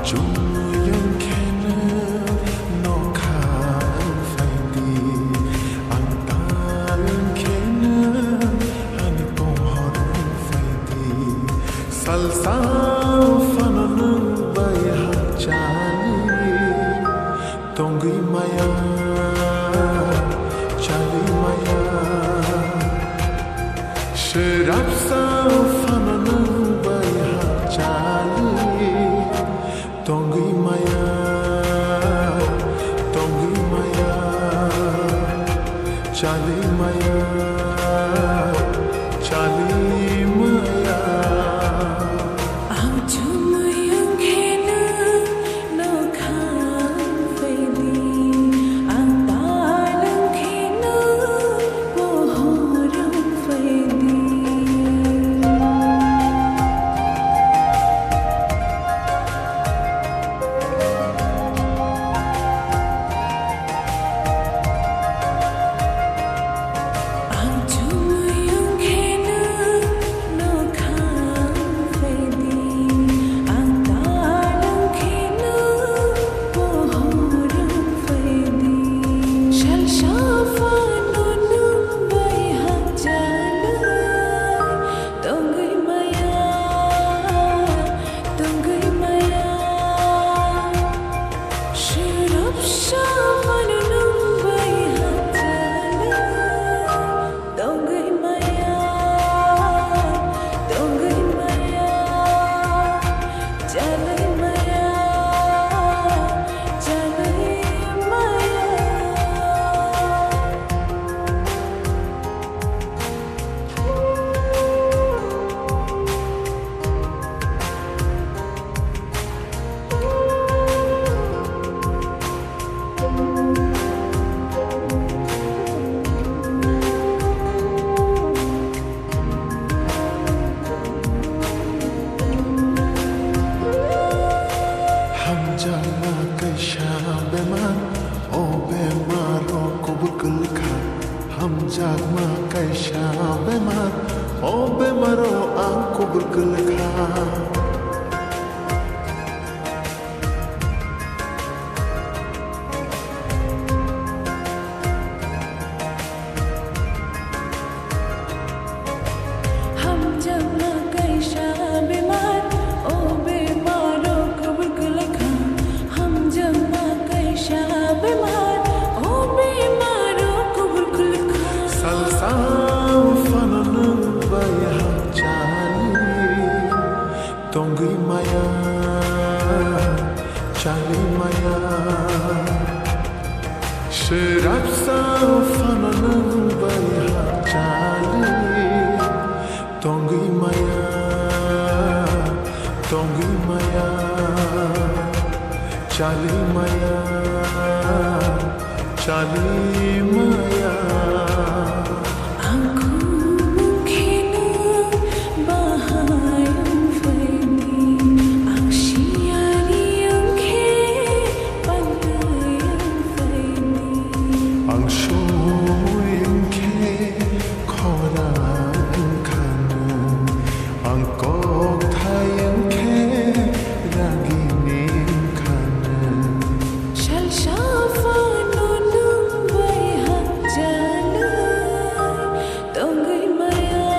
Juyang kena no khan faidi ang tarin kena an pohor faidi salsa fananang bayha chali tongi maya chali maya sharab sa fananang bayha chali Tongi maya, chali maya, chali maya. Ang jumuyang kena no khan faidi, ang talang kena pohorang faidi. Jana kaisha beman o bemaro kubukul kha hum jagma kaisha beman o bemaro ang kubukul kha हम जब ना कैसा बीमार ओ बीमारों को बुकल खा हम जब ना कैसा बीमार ओ बीमारों को बुकल खा salsa fananang bayha chali tongi maya chali maya sharab sa fananang bayha chali tongi maya chali maya chali maya Aku mungkin bahayang faidi ang siyari ang ke pantayang faidi ang shoyang ke khorang khanang ang kokthayang ke ragining khanang Shal shafa nunung bayhak jalay Tonggay maya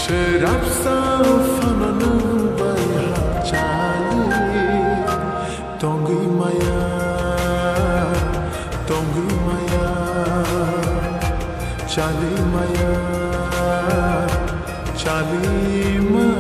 sharab sa fananang bayha chali tongi maya chali maya chali maya